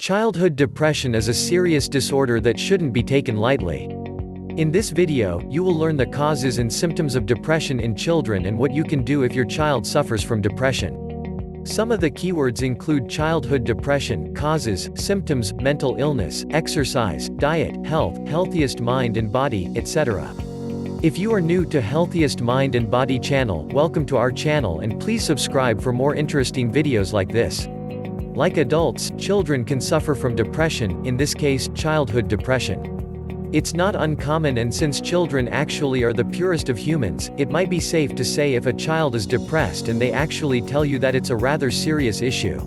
Childhood depression is a serious disorder that shouldn't be taken lightly. In this video, you will learn the causes and symptoms of depression in children and what you can do if your child suffers from depression. Some of the keywords include childhood depression, causes, symptoms, mental illness, exercise, diet, health, healthiest mind and body, etc. If you are new to Healthiest Mind and Body channel, welcome to our channel and please subscribe for more interesting videos like this. Like adults, children can suffer from depression, in this case, childhood depression. It's not uncommon, and since children actually are the purest of humans, it might be safe to say if a child is depressed and they actually tell you that it's a rather serious issue.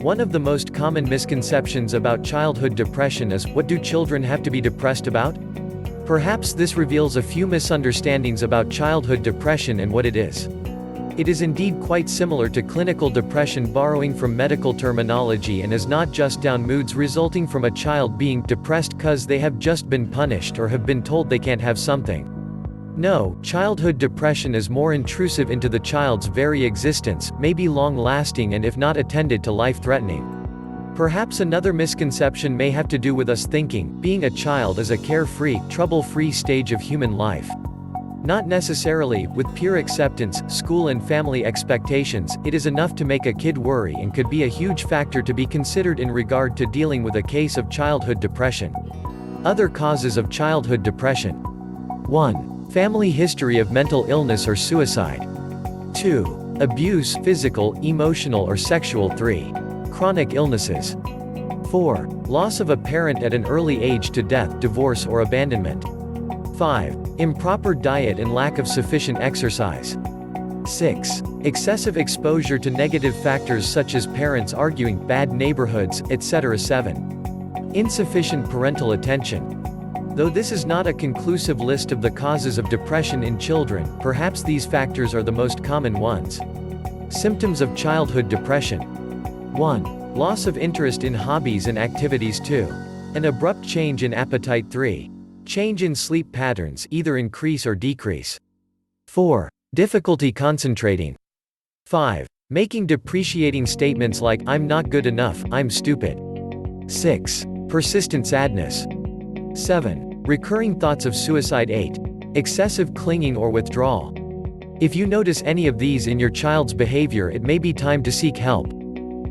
One of the most common misconceptions about childhood depression is, what do children have to be depressed about? Perhaps this reveals a few misunderstandings about childhood depression and what it is. It is indeed quite similar to clinical depression, borrowing from medical terminology, and is not just down moods resulting from a child being depressed cause they have just been punished or have been told they can't have something. No, childhood depression is more intrusive into the child's very existence, may be long-lasting, and if not attended to, life-threatening. Perhaps another misconception may have to do with us thinking being a child is a carefree, trouble-free stage of human life. Not necessarily. With peer acceptance, school and family expectations, it is enough to make a kid worry and could be a huge factor to be considered in regard to dealing with a case of childhood depression. Other causes of childhood depression. 1. Family history of mental illness or suicide. 2. Abuse, physical, emotional or sexual. 3. Chronic illnesses. 4. Loss of a parent at an early age to death, divorce or abandonment. 5. Improper diet and lack of sufficient exercise. 6. Excessive exposure to negative factors such as parents arguing, bad neighborhoods, etc. 7. Insufficient parental attention. Though this is not a conclusive list of the causes of depression in children, perhaps these factors are the most common ones. Symptoms of childhood depression. 1. Loss of interest in hobbies and activities. 2. An abrupt change in appetite. 3. Change in sleep patterns, either increase or decrease. 4. Difficulty concentrating. 5. Making depreciating statements like, I'm not good enough, I'm stupid. 6. Persistent sadness. 7. Recurring thoughts of suicide. 8. Excessive clinging or withdrawal. If you notice any of these in your child's behavior, it may be time to seek help.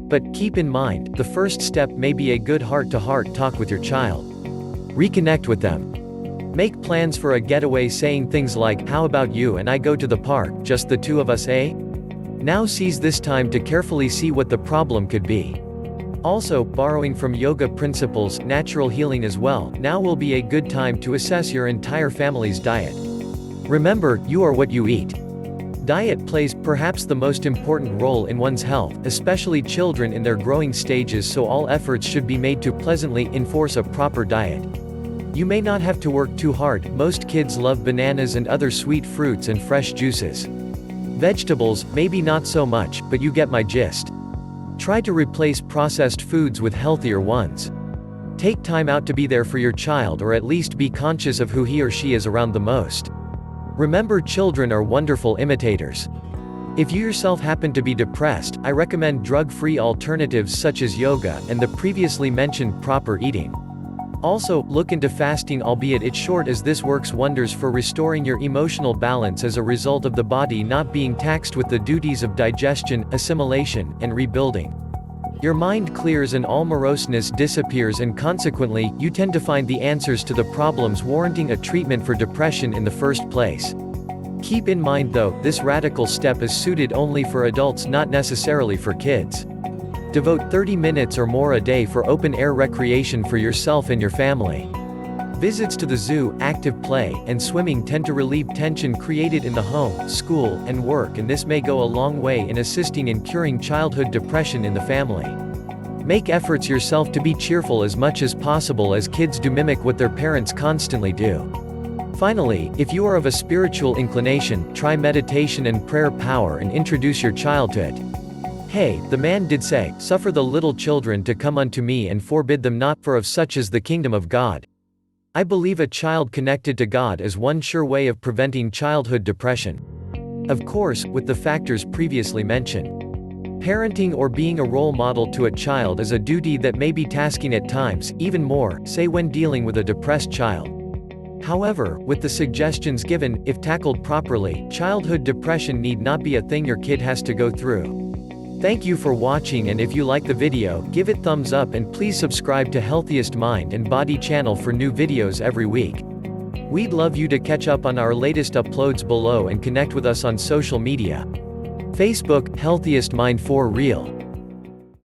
But keep in mind, the first step may be a good heart-to-heart talk with your child. Reconnect with them. Make plans for a getaway, saying things like, how about you and I go to the park, just the two of us, eh? Now seize this time to carefully see what the problem could be. Also, borrowing from yoga principles, natural healing as well, now will be a good time to assess your entire family's diet. Remember, you are what you eat. Diet plays perhaps the most important role in one's health, especially children in their growing stages, so all efforts should be made to pleasantly enforce a proper diet. You may not have to work too hard. Most kids love bananas and other sweet fruits and fresh juices. Vegetables, maybe not so much, but you get my gist. Try to replace processed foods with healthier ones. Take time out to be there for your child, or at least be conscious of who he or she is around the most. Remember, children are wonderful imitators. If you yourself happen to be depressed, I recommend drug-free alternatives such as yoga, and the previously mentioned proper eating. Also, look into fasting, albeit it's short, as this works wonders for restoring your emotional balance as a result of the body not being taxed with the duties of digestion, assimilation, and rebuilding. Your mind clears and all moroseness disappears, and consequently, you tend to find the answers to the problems warranting a treatment for depression in the first place. Keep in mind though, this radical step is suited only for adults, not necessarily for kids. Devote 30 minutes or more a day for open-air recreation for yourself and your family. Visits to the zoo, active play, and swimming tend to relieve tension created in the home, school, and work, and this may go a long way in assisting in curing childhood depression in the family. Make efforts yourself to be cheerful as much as possible, as kids do mimic what their parents constantly do. Finally, if you are of a spiritual inclination, try meditation and prayer power and introduce your child to it. Hey, the man did say, suffer the little children to come unto me and forbid them not, for of such is the kingdom of God. I believe a child connected to God is one sure way of preventing childhood depression. Of course, with the factors previously mentioned. Parenting or being a role model to a child is a duty that may be tasking at times, even more, say when dealing with a depressed child. However, with the suggestions given, if tackled properly, childhood depression need not be a thing your kid has to go through. Thank you for watching, and if you like the video, give it thumbs up and please subscribe to Healthiest Mind and Body channel for new videos every week. We'd love you to catch up on our latest uploads below and connect with us on social media. Facebook, Healthiest Mind for Real.